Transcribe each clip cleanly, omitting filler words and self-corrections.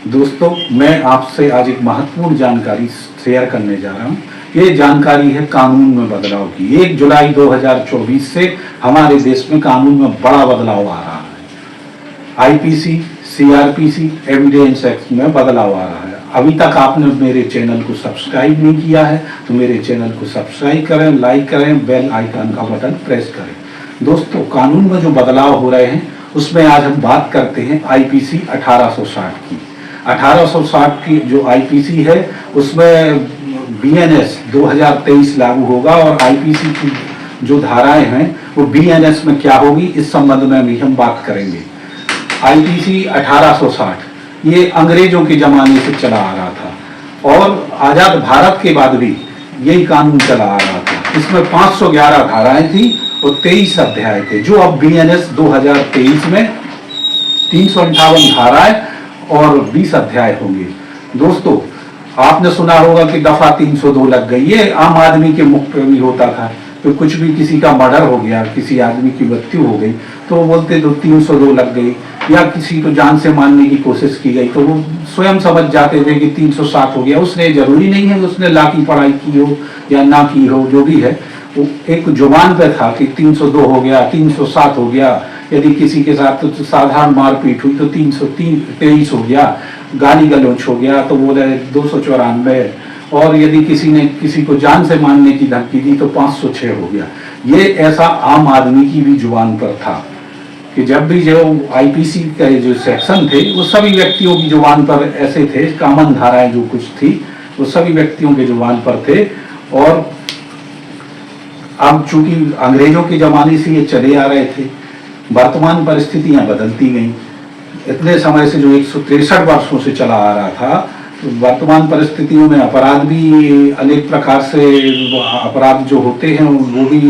दोस्तों, मैं आपसे आज एक महत्वपूर्ण जानकारी शेयर करने जा रहा हूँ। ये जानकारी है कानून में बदलाव की। 1 जुलाई 2024 से हमारे देश में कानून में बड़ा बदलाव आ रहा है। आईपीसी, सीआरपीसी, एविडेंस एक्ट में बदलाव आ रहा है। अभी तक आपने मेरे चैनल को सब्सक्राइब नहीं किया है तो मेरे चैनल को सब्सक्राइब करें, लाइक करें, बेल आइकन का बटन प्रेस करें। दोस्तों, कानून में जो बदलाव हो रहे हैं उसमें आज हम बात करते हैं आईपीसी 1860 की। 1860 की जो आईपीसी है उसमें बीएनएस 2023 लागू होगा और आईपीसी की जो धाराएं हैं वो बीएनएस में क्या होगी इस संबंध में भी हम बात करेंगे। आईपीसी 1860 ये अंग्रेजों के जमाने से चला आ रहा था और आजाद भारत के बाद भी यही कानून चला आ रहा था। इसमें 511 धाराएं थी और 23 अध्याय थे, जो अब बीएनएस 2023 में 358 धाराएं और 20 अध्याय होंगे। दोस्तों, आपने सुना होगा कि दफा 302 लग गई। ये आम आदमी के मुख पे भी होता था। तो कुछ भी किसी का मर्डर हो गया, किसी आदमी की मृत्यु हो गई तो वो बोलते तो 302 लग गई, या किसी को जान से मारने की कोशिश की गई तो वो स्वयं समझ जाते थे कि 307 हो गया। उसने जरूरी नहीं है उसने ला की पढ़ाई की हो या ना की हो, जो भी है वो एक जुबान पे था कि 302 हो गया, 307 हो गया। यदि किसी के साथ तो साधारण मारपीट हुई तो 323 हो गया, गाली गलौच हो गया तो बोले 294, और यदि किसी ने किसी को जान से मारने की धमकी दी तो 506 हो गया। ये ऐसा आम आदमी की भी जुबान पर था कि जब भी जो आईपीसी के जो सेक्शन थे वो सभी व्यक्तियों की जुबान पर ऐसे थे। कामन धाराएं जो कुछ थी वो सभी व्यक्तियों के जुबान पर थे। और अब चूंकि अंग्रेजों के जमाने से ये चले आ रहे थे, वर्तमान परिस्थितियां बदलती गईं। इतने समय से जो 163 वर्षों से चला आ रहा था, तो वर्तमान परिस्थितियों में अपराध भी अनेक प्रकार से अपराध जो होते हैं वो भी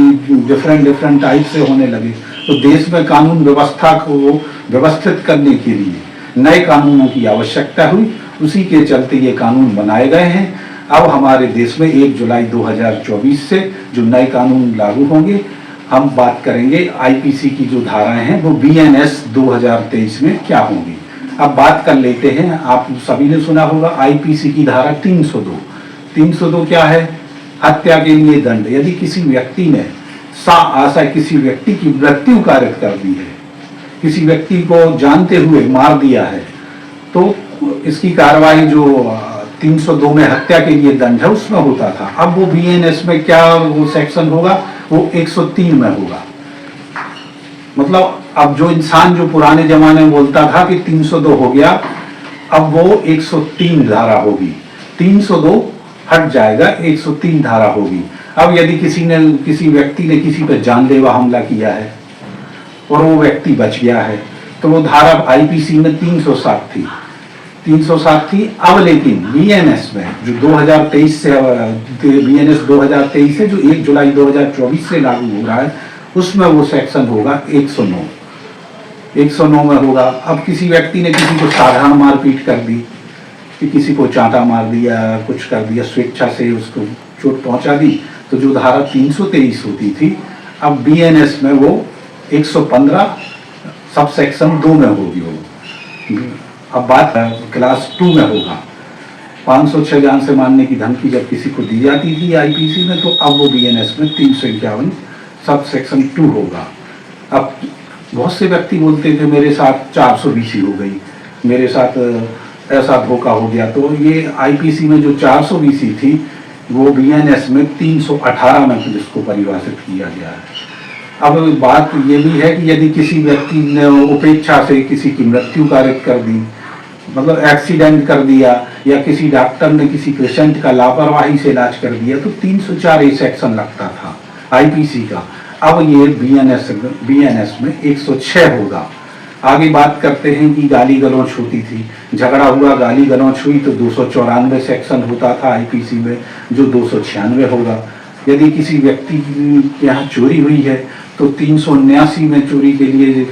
डिफरेंट टाइप से होने लगे। तो देश में कानून व्यवस्था को व्यवस्थित करने के लिए नए कानूनों की आवश्यकता हुई। उसी के चलते ये कानून बनाए गए हैं। अब हमारे देश में 1 जुलाई 2024 से जो नए कानून लागू होंगे, हम बात करेंगे आईपीसी की जो धाराएं हैं वो बीएनएस 2023 में क्या होंगी। अब बात कर लेते हैं। आप सभी ने सुना होगा आईपीसी की धारा 302। 302 क्या है? हत्या के लिए दंड। यदि किसी व्यक्ति ने किसी व्यक्ति की मृत्यु कारित कर दी है, किसी व्यक्ति को जानते हुए मार दिया है, तो इसकी कार्रवाई जो 302 में हत्या के लिए दंड है उसमें होता था। अब वो बीएनएस में क्या वो सेक्शन होगा, वो 103 में होगा। मतलब अब जो इंसान जो पुराने जमाने में बोलता था कि 302 हो गया, अब वो 103 धारा होगी। 302 हट जाएगा, 103 धारा होगी। अब यदि किसी व्यक्ति ने किसी पर जानलेवा हमला किया है और वो व्यक्ति बच गया है तो वो धारा आईपीसी में 307 थी। 307 थी। अब लेकिन बीएनएस में जो 2023 से बीएनएस 2023 है जो 1 जुलाई 2024 से लागू हो रहा है, उसमें वो सेक्शन होगा 109। 109 में होगा। अब किसी व्यक्ति ने किसी को साधारण मारपीट कर दी, कि किसी को चांटा मार दिया, कुछ कर दिया, स्वेच्छा से उसको चोट पहुंचा दी, तो जो धारा 323 होती थी अब बीएनएस में वो 115 सब सेक्शन 2 में होगी। वो अब बात क्लास 2 में होगा। 506 जान से मारने की धमकी जब किसी को दी जाती थी आईपीसी में, तो अब वो बीएनएस में 351 सब सेक्शन 2 होगा। अब बहुत से व्यक्ति बोलते थे मेरे साथ 420 हो गई, मेरे साथ ऐसा धोखा हो गया। तो ये आईपीसी में जो 420 थी वो बीएनएस में 318 में जिसको परिभाषित किया गया है। अब बात ये भी है कि यदि किसी व्यक्ति ने उपेक्षा से किसी की मृत्यु कारित कर दी, मतलब एक्सीडेंट कर दिया, या किसी डॉक्टर ने किसी पेशेंट का लापरवाही से इलाज कर दिया, तो 304 ए सेक्शन लगता था आईपीसी का। अब ये बीएनएस में 106 होगा। आगे बात करते हैं कि गाली गलौच होती थी, झगड़ा हुआ, गाली गलौच हुई तो 294 सेक्शन होता था आईपीसी में, जो 296 होगा। यदि किसी व्यक्ति के यहाँ चोरी हुई है तो 379 में चोरी के लिए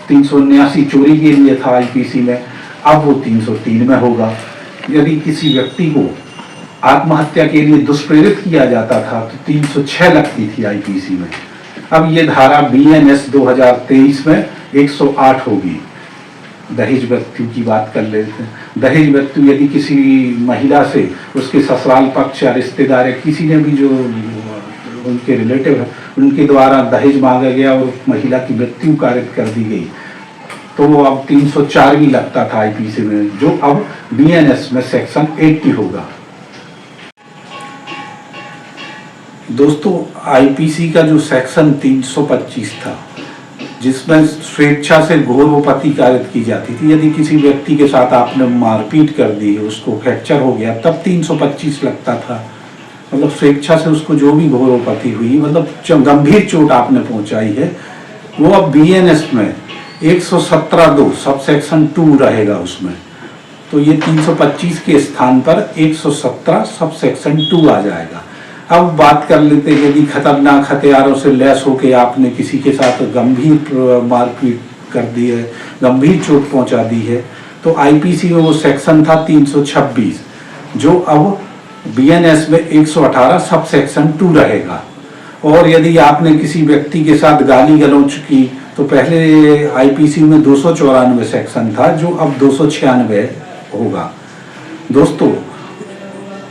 379 चोरी के लिए था आईपीसी में, अब वो 303 में होगा। यदि किसी व्यक्ति को आत्महत्या के लिए दुष्प्रेरित किया जाता था तो 306 लगती थी आईपीसी में। अब ये धारा बीएनएस 2023 में 108 होगी। दहेज मृत्यु की बात कर लेते हैं। दहेज मृत्यु यदि किसी महिला से उसके ससुराल पक्ष या रिश्तेदार या किसी ने भी जो उनके रिलेटिव है उनके द्वारा दहेज मांगा गया और महिला की मृत्यु कारित कर दी गई, तो वो अब 304 भी लगता था आईपीसी में, जो अब बीएनएस में सेक्शन 80 होगा। दोस्तों, आईपीसी का जो सेक्शन 325 था जिसमें स्वेच्छा से घोरोपति कारित की जाती थी, यदि किसी व्यक्ति के साथ आपने मारपीट कर दी, उसको फ्रैक्चर हो गया, तब 325 लगता था। मतलब स्वेच्छा से उसको जो भी घोरोपति हुई, मतलब गंभीर चोट आपने पहुंचाई है, वो अब बीएनएस में 117(2) सब सेक्शन 2 रहेगा उसमें। तो ये 325 के स्थान पर 117 सब सेक्शन 2 आ जाएगा। अब बात कर लेते हैं, यदि खतरनाक हथियारों से लैस होकर आपने किसी के साथ गंभीर मारपीट कर दी है, गंभीर चोट पहुंचा दी है, तो आईपीसी में वो सेक्शन था 326, जो अब बीएनएस में 118 सब सेक्शन 2 रहेगा। और यदि आपने किसी व्यक्ति के साथ गाली गलौज की, तो पहले आईपीसी में 294 सेक्शन था, जो अब 296 होगा। दोस्तों,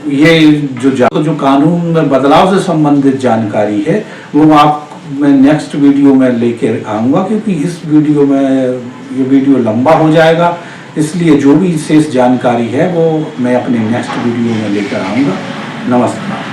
ये जो कानून में बदलाव से संबंधित जानकारी है वो आप मैं नेक्स्ट वीडियो में लेकर आऊँगा, क्योंकि इस वीडियो में ये वीडियो लंबा हो जाएगा, इसलिए जो भी शेष जानकारी है वो मैं अपने नेक्स्ट वीडियो में लेकर आऊँगा। नमस्कार।